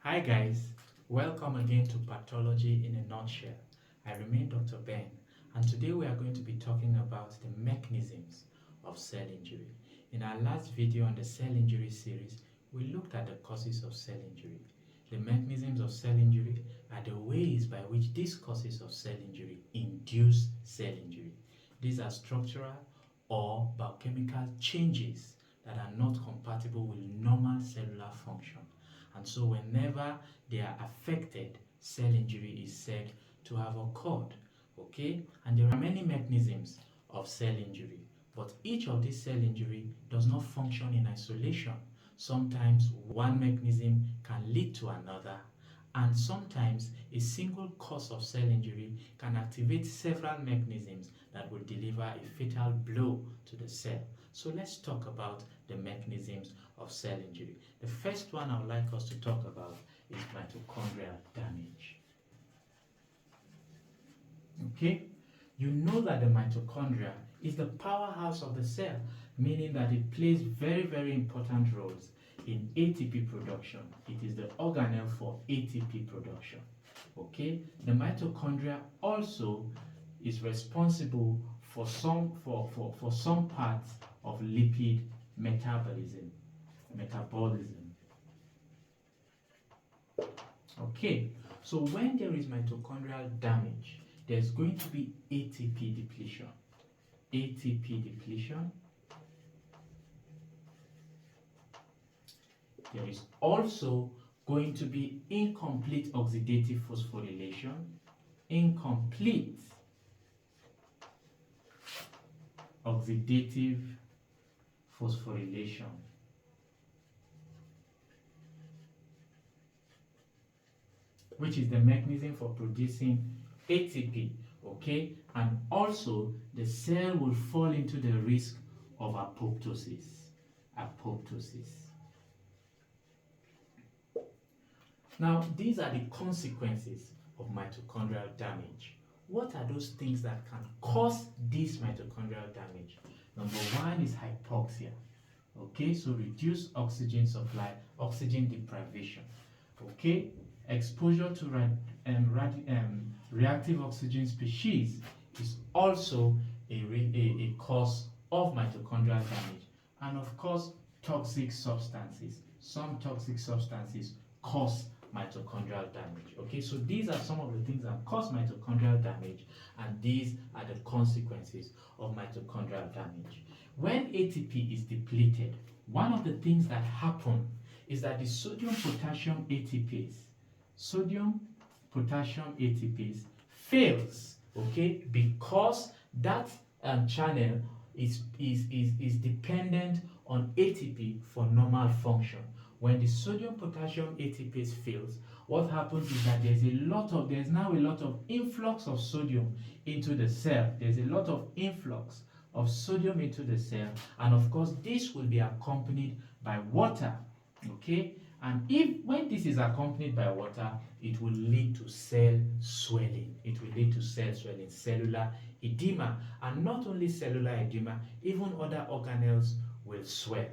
Hi guys, welcome again to Pathology in a Nutshell. I remain Dr. Ben, and today we are going to be talking about the mechanisms of cell injury. In our last video on the cell injury series, we looked at the causes of cell injury. The mechanisms of cell injury are the ways by which these causes of cell injury induce cell injury. These are structural or biochemical changes that are not compatible with normal cellular function. And so whenever they are affected, cell injury is said to have occurred. Okay? And there are many mechanisms of cell injury, but each of these cell injury does not function in isolation. Sometimes one mechanism can lead to another, and sometimes a single cause of cell injury can activate several mechanisms that will deliver a fatal blow to the cell. So let's talk about the mechanisms of cell injury. The first one I would like us to talk about is mitochondrial damage. Okay? You know that the mitochondria is the powerhouse of the cell, meaning that it plays very, very important roles in ATP production. It is the organelle for ATP production. Okay? The mitochondria also is responsible for some parts of lipid metabolism. Okay, so when there is mitochondrial damage, there's going to be ATP depletion. ATP depletion. There is also going to be incomplete oxidative phosphorylation. Incomplete oxidative phosphorylation. Which is the mechanism for producing ATP, okay? And also, the cell will fall into the risk of apoptosis. Apoptosis. Now, these are the consequences of mitochondrial damage. What are those things that can cause this mitochondrial damage? Number one is hypoxia. Okay, so reduced oxygen supply, oxygen deprivation. Okay, exposure to reactive oxygen species is also a cause of mitochondrial damage. And of course, toxic substances. Some toxic substances cause mitochondrial damage. Okay, so these are some of the things that cause mitochondrial damage, and these are the consequences of mitochondrial damage. When ATP is depleted, one of the things that happen is that the sodium-potassium ATPase fails, okay, because that channel is dependent on ATP for normal function. When the sodium-potassium ATPase fails, what happens is that there's now a lot of influx of sodium into the cell. There's a lot of influx of sodium into the cell, and of course this will be accompanied by water. Okay, and when this is accompanied by water, it will lead to cell swelling. It will lead to cell swelling, cellular edema, and not only cellular edema, even other organelles will swell.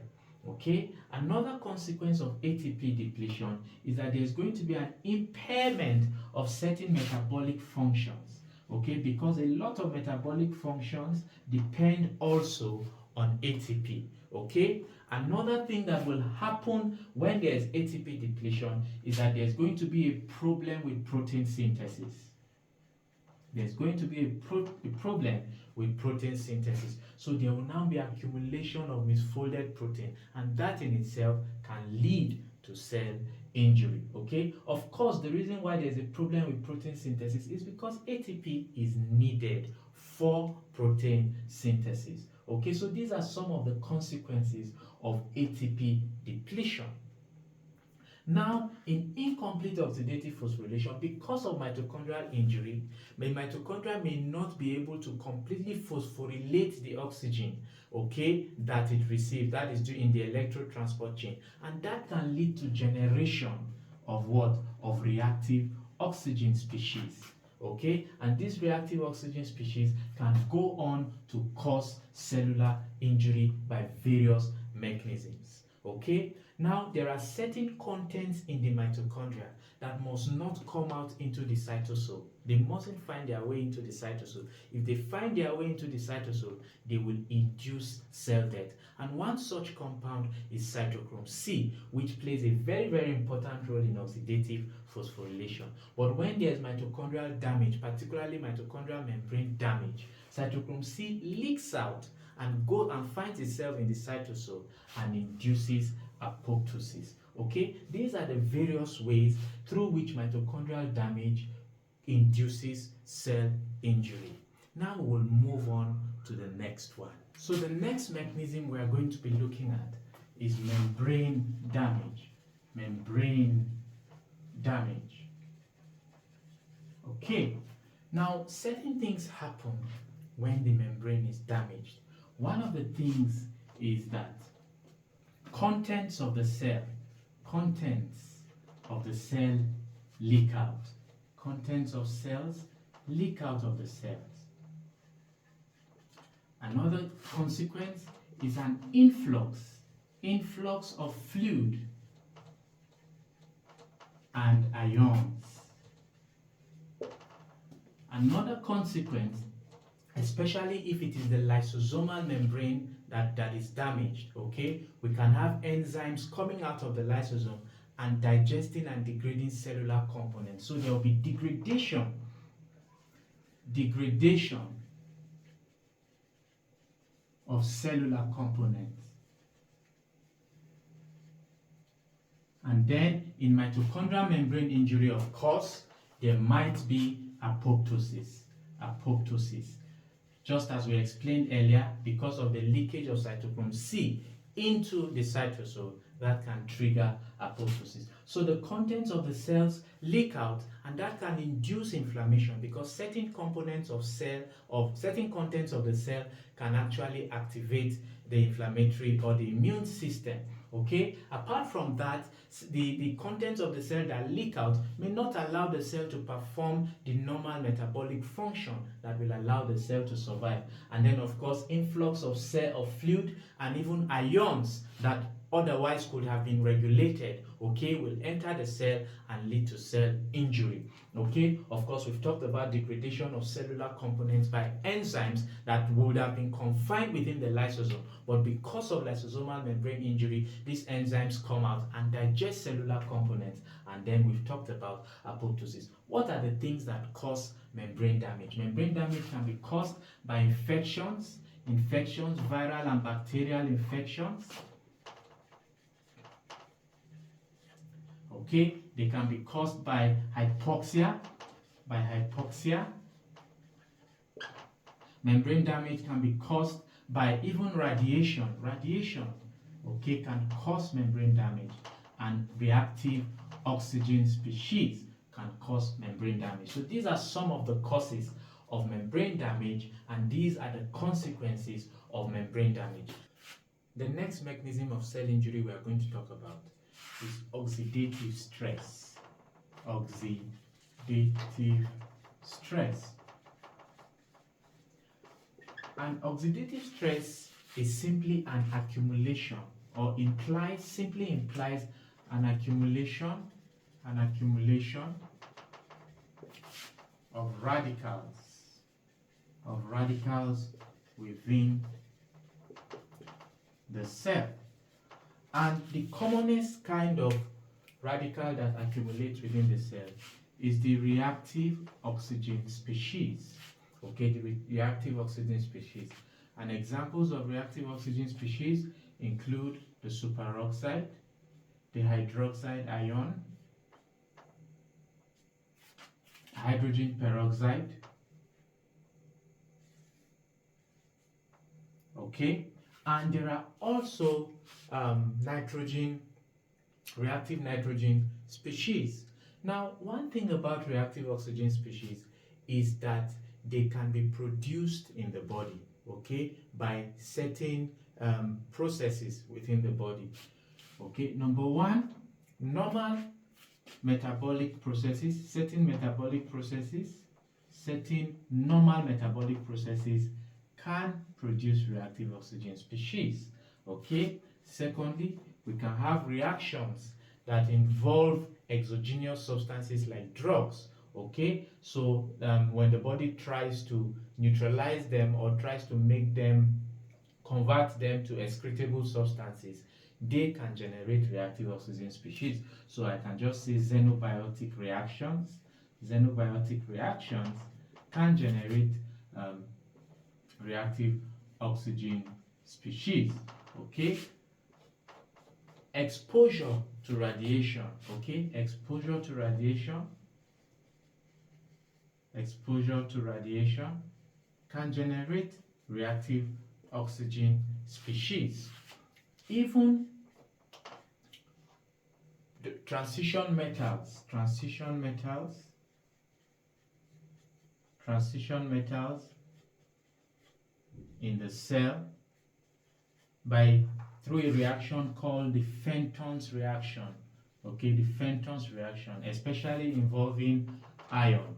Okay, another consequence of ATP depletion is that there's going to be an impairment of certain metabolic functions. Okay, because a lot of metabolic functions depend also on ATP. Okay, another thing that will happen when there's ATP depletion is that there's going to be a problem with protein synthesis. There's going to be a problem with protein synthesis. So there will now be accumulation of misfolded protein, and that in itself can lead to cell injury. Okay, of course, the reason why there's a problem with protein synthesis is because ATP is needed for protein synthesis. Okay, so these are some of the consequences of ATP depletion. Now, in incomplete oxidative phosphorylation, because of mitochondrial injury, the mitochondria may not be able to completely phosphorylate the oxygen, okay, that it receives, that is in the electron transport chain, and that can lead to generation of what? Of reactive oxygen species. Okay, and this reactive oxygen species can go on to cause cellular injury by various mechanisms. Okay, now there are certain contents in the mitochondria that must not come out into the cytosol. They mustn't find their way into the cytosol. If they find their way into the cytosol, they will induce cell death. And one such compound is cytochrome C, which plays a very, very important role in oxidative phosphorylation. But when there's mitochondrial damage, particularly mitochondrial membrane damage, cytochrome C leaks out and goes and finds itself in the cytosol and induces apoptosis. Okay, these are the various ways through which mitochondrial damage induces cell injury. Now we'll move on to the next one. So the next mechanism we are going to be looking at is membrane damage. Membrane damage. Okay, now certain things happen when the membrane is damaged. One of the things is that contents of the cell leak out. Contents of cells leak out of the cells. Another consequence is an influx of fluid and ions. Another consequence, especially if it is the lysosomal membrane that is damaged, okay, we can have enzymes coming out of the lysosome and digesting and degrading cellular components. So there will be degradation of cellular components. And then in mitochondrial membrane injury, of course, there might be apoptosis. Just as we explained earlier, because of the leakage of cytochrome C into the cytosol, that can trigger apoptosis. So the contents of the cells leak out, and that can induce inflammation because certain contents of the cell can actually activate the inflammatory or the immune system. Okay, apart from that, the contents of the cell that leak out may not allow the cell to perform the normal metabolic function that will allow the cell to survive. And then, of course, influx of fluid and even ions that otherwise could have been regulated, okay, will enter the cell and lead to cell injury. Okay, of course, we've talked about degradation of cellular components by enzymes that would have been confined within the lysosome, but because of lysosomal membrane injury, these enzymes come out and digest cellular components, and then we've talked about apoptosis. What are the things that cause membrane damage? Membrane damage can be caused by infections, viral and bacterial infections. Okay, they can be caused by hypoxia. Membrane damage can be caused by even radiation. Okay, can cause membrane damage, and reactive oxygen species can cause membrane damage. So these are some of the causes of membrane damage, and these are the consequences of membrane damage. The next mechanism of cell injury we are going to talk about is oxidative stress. Oxidative stress. And oxidative stress is simply an accumulation, or simply implies an accumulation of radicals within the cell. And the commonest kind of radical that accumulates within the cell is the reactive oxygen species. Okay, the reactive oxygen species. And examples of reactive oxygen species include the superoxide, the hydroxide ion, hydrogen peroxide. Okay, and there are also reactive nitrogen species. Now, one thing about reactive oxygen species is that they can be produced in the body, okay, by certain processes within the body. Okay, number one, normal metabolic processes, certain normal metabolic processes can produce reactive oxygen species. Okay, secondly, We can have reactions that involve exogenous substances like drugs. Okay, so when the body tries to neutralize them or tries to make them, convert them to excretable substances, they can generate reactive oxygen species. So I can just say xenobiotic reactions. Xenobiotic reactions can generate um, reactive oxygen species. Okay, exposure to radiation. Okay, exposure to radiation can generate reactive oxygen species. Even the transition metals in the cell by through a reaction called the Fenton's reaction. Okay, the Fenton's reaction, especially involving iron,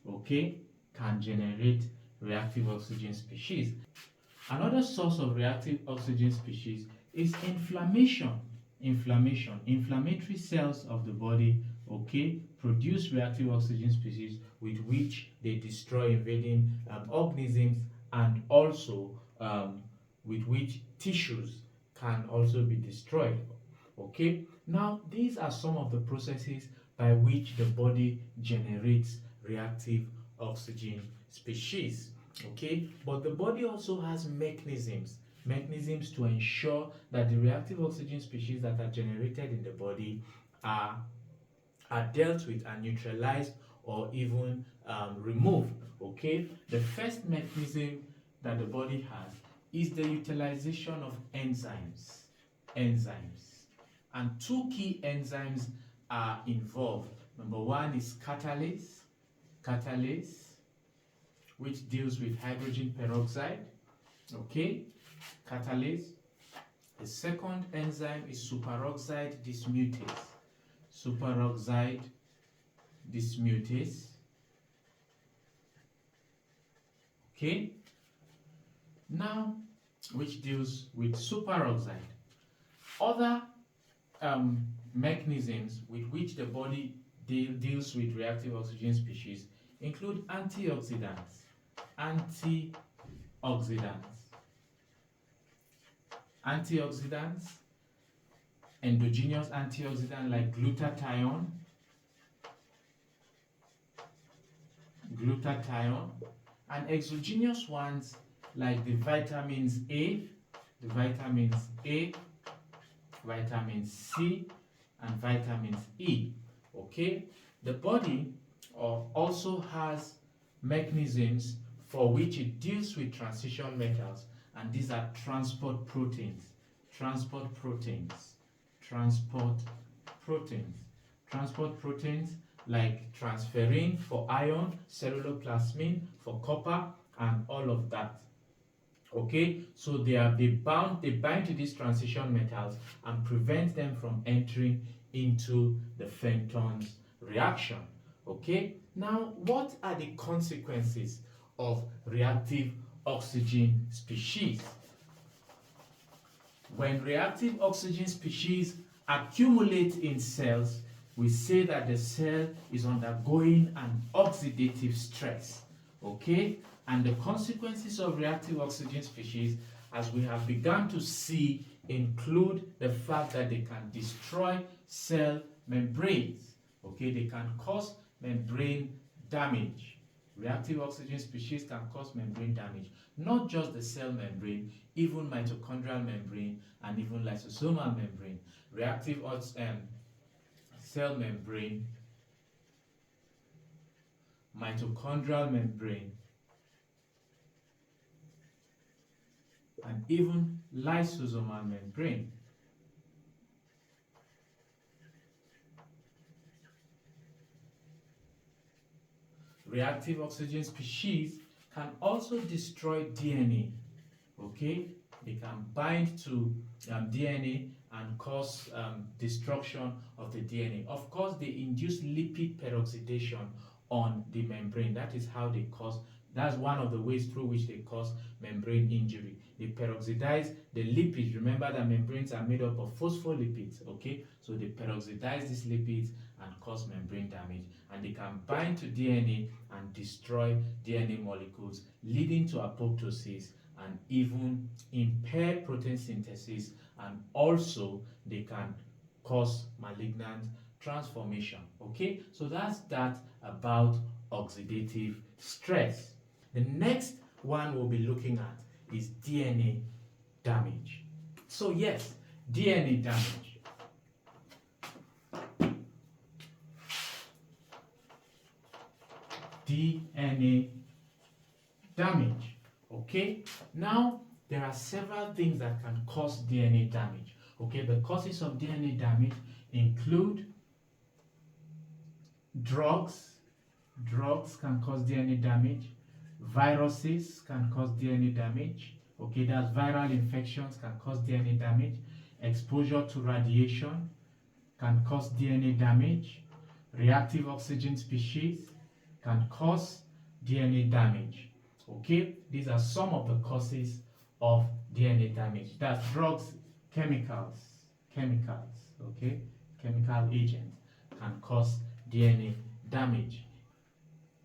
okay, can generate reactive oxygen species. Another source of reactive oxygen species is inflammation. Inflammatory cells of the body, okay, produce reactive oxygen species with which they destroy invading organisms, and also with which tissues can also be destroyed. Okay, now these are some of the processes by which the body generates reactive oxygen species. Okay, but the body also has mechanisms to ensure that the reactive oxygen species that are generated in the body are dealt with and neutralized, or even removed. Okay, the first mechanism that the body has is the utilization of enzymes. And two key enzymes are involved. Number one is catalase, which deals with hydrogen peroxide. Okay, catalase. The second enzyme is superoxide dismutase. Okay, now which deals with superoxide. Other mechanisms with which the body deals with reactive oxygen species include antioxidants, endogenous antioxidants like glutathione, and exogenous ones like the vitamins A, vitamin C, and vitamins E. Okay, the body also has mechanisms for which it deals with transition metals, and these are transport proteins. Transport proteins like transferrin for iron, celluloplasmin for copper, and all of that. Okay, so they bind to these transition metals and prevent them from entering into the Fenton's reaction. Okay, now what are the consequences of reactive oxygen species? When reactive oxygen species accumulate in cells, we say that the cell is undergoing an oxidative stress. Okay, and the consequences of reactive oxygen species, as we have begun to see, include the fact that they can destroy cell membranes. Okay, they can cause membrane damage. Reactive oxygen species can cause membrane damage, not just the cell membrane, even mitochondrial membrane and even lysosomal membrane. Reactive cell membrane, mitochondrial membrane, and even lysosomal membrane. Reactive oxygen species can also destroy DNA. Okay, they can bind to DNA and cause destruction of the DNA. Of course, they induce lipid peroxidation on the membrane. That is how they cause That's one of the ways through which they cause membrane injury. They peroxidize the lipids. Remember that membranes are made up of phospholipids, okay? So they peroxidize these lipids and cause membrane damage. And they can bind to DNA and destroy DNA molecules, leading to apoptosis and even impaired protein synthesis. And also, they can cause malignant transformation, okay? So that's that about oxidative stress. The next one we'll be looking at is DNA damage. So yes, DNA damage. DNA damage, okay? Now, there are several things that can cause DNA damage, okay? The causes of DNA damage include drugs. Drugs can cause DNA damage. Viruses can cause DNA damage. Okay, that's viral infections can cause DNA damage. Exposure to radiation can cause DNA damage. Reactive oxygen species can cause DNA damage. Okay, these are some of the causes of DNA damage. That's drugs, chemicals, okay, chemical agents can cause DNA damage.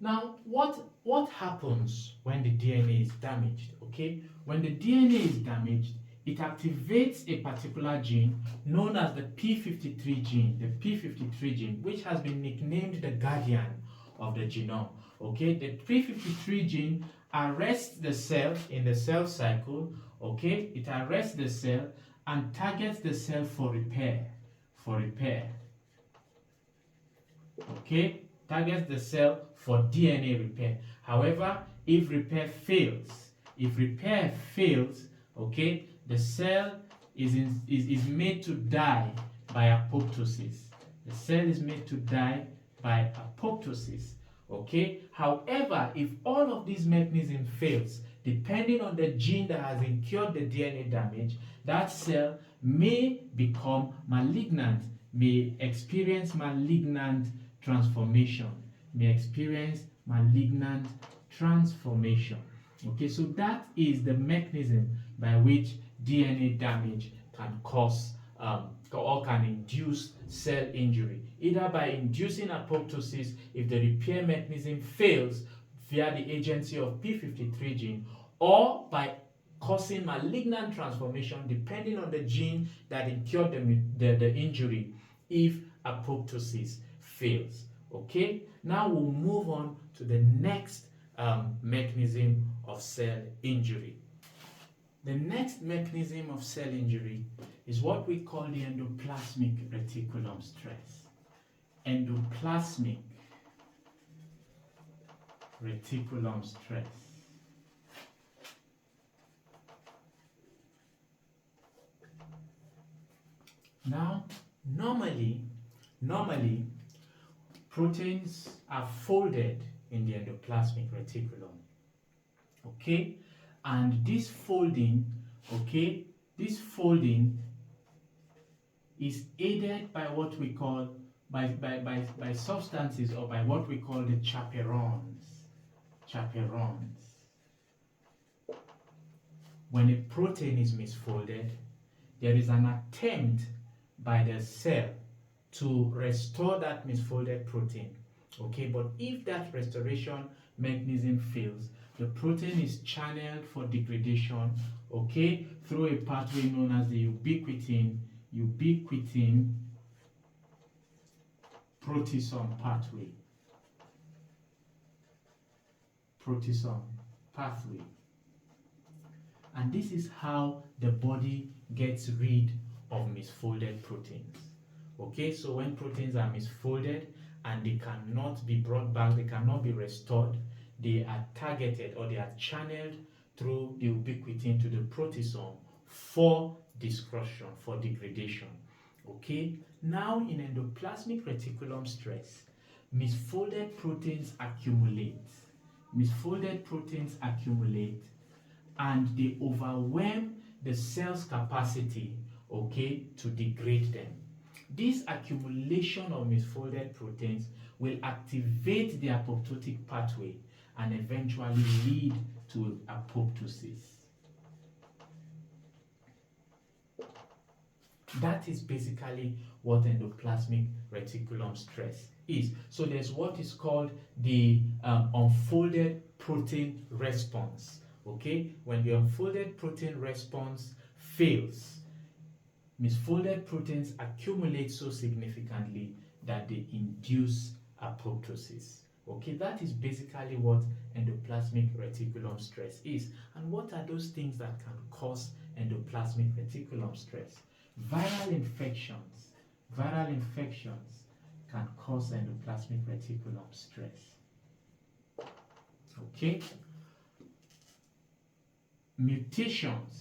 Now, what happens when the DNA is damaged? Okay, when the DNA is damaged, it activates a particular gene known as the p53 gene, which has been nicknamed the guardian of the genome. Okay, the p53 gene arrests the cell in the cell cycle. Okay, it arrests the cell and targets the cell for repair. Okay, targets the cell for DNA repair. However, if repair fails, okay, the cell is made to die by apoptosis. The cell is made to die by apoptosis. Okay. However, if all of these mechanisms fails, depending on the gene that has incurred the DNA damage, that cell may become malignant, may experience malignant transformation. Okay, so that is the mechanism by which DNA damage can cause or can induce cell injury, either by inducing apoptosis if the repair mechanism fails via the agency of p53 gene, or by causing malignant transformation depending on the gene that incurred the injury if apoptosis fails. Okay, now we'll move on to the next mechanism of cell injury. The next mechanism of cell injury is what we call the endoplasmic reticulum stress. Endoplasmic reticulum stress. Now, normally, proteins are folded in the endoplasmic reticulum. Okay, and this folding, is aided by what we call by substances, or by what we call the chaperones. When a protein is misfolded, there is an attempt by the cell to restore that misfolded protein. Okay, but if that restoration mechanism fails, the protein is channeled for degradation, okay, through a pathway known as the ubiquitin proteasome pathway. And this is how the body gets rid of misfolded proteins. Okay, so when proteins are misfolded and they cannot be brought back, they cannot be restored, they are targeted, or they are channeled through the ubiquitin to the proteasome for destruction, for degradation. Okay, now in endoplasmic reticulum stress, misfolded proteins accumulate, and they overwhelm the cell's capacity, okay, to degrade them. This accumulation of misfolded proteins will activate the apoptotic pathway, and eventually lead to apoptosis. That is basically what endoplasmic reticulum stress is. So there's what is called the unfolded protein response. Okay, when the unfolded protein response fails, misfolded proteins accumulate so significantly that they induce apoptosis. Okay, that is basically what endoplasmic reticulum stress is. And what are those things that can cause endoplasmic reticulum stress? Viral infections can cause endoplasmic reticulum stress. Okay, mutations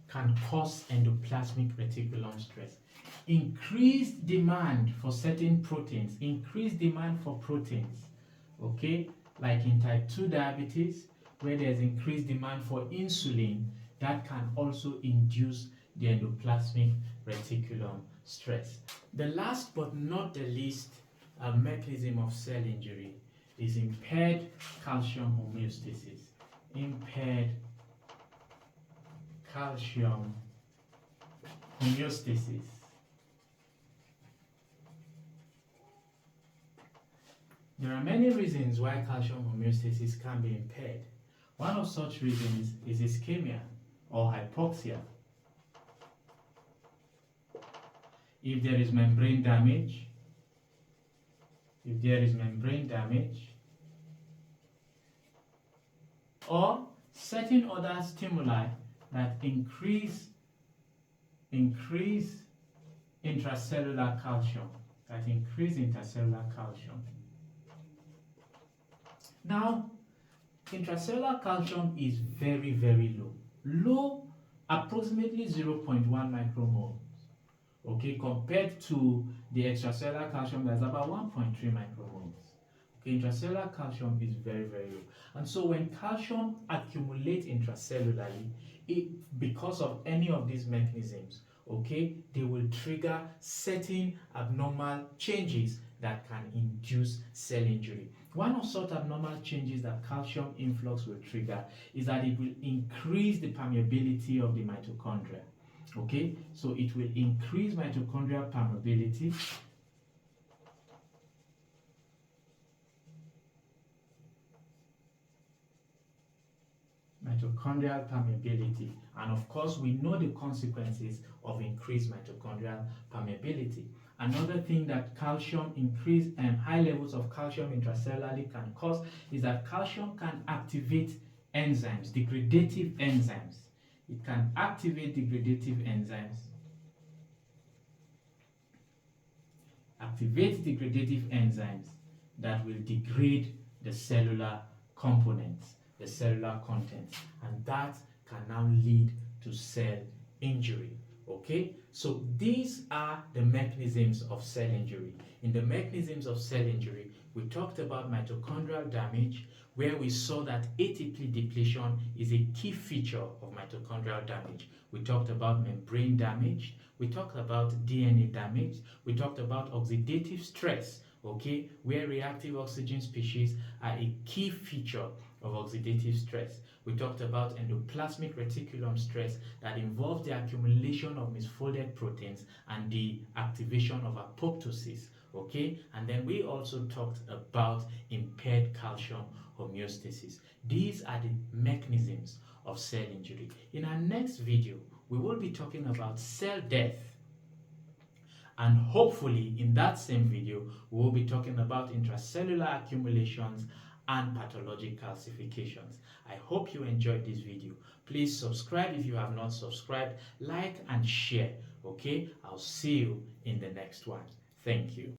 can cause endoplasmic reticulum stress. Increased demand for certain proteins, increased demand for proteins, okay, like in type 2 diabetes, where there's increased demand for insulin, that can also induce the endoplasmic reticulum stress. The last but not the least mechanism of cell injury is impaired calcium homeostasis. Impaired calcium homeostasis. There are many reasons why calcium homeostasis can be impaired. One of such reasons is ischemia or hypoxia. If there is membrane damage, or certain other stimuli that increase intracellular calcium, Now, intracellular calcium is very, very low. Low, approximately 0.1 micromoles. Okay, compared to the extracellular calcium that's about 1.3 micromoles. Okay, intracellular calcium is very, very low. And so when calcium accumulates intracellularly, because of any of these mechanisms, okay, they will trigger certain abnormal changes that can induce cell injury. One of such abnormal changes that calcium influx will trigger is that it will increase the permeability of the mitochondria. Okay, so it will increase mitochondrial permeability. And of course we know the consequences of increased mitochondrial permeability. Another thing that calcium increase and high levels of calcium intracellularly can cause is that calcium can activate enzymes, degradative enzymes. It can activate degradative enzymes. That will degrade the cellular components, the cellular contents, and that can now lead to cell injury. Okay, so these are the mechanisms of cell injury. In the mechanisms of cell injury, we talked about mitochondrial damage, where we saw that ATP depletion is a key feature of mitochondrial damage. We talked about membrane damage, we talked about DNA damage, we talked about oxidative stress, okay, where reactive oxygen species are a key feature of oxidative stress. We talked about endoplasmic reticulum stress that involves the accumulation of misfolded proteins and the activation of apoptosis, okay, and then we also talked about impaired calcium homeostasis. These are the mechanisms of cell injury. In our next video, we will be talking about cell death. And hopefully in that same video, we will be talking about intracellular accumulations and pathologic calcifications. I hope you enjoyed this video. Please subscribe if you have not subscribed, like and share, okay? I'll see you in the next one. Thank you.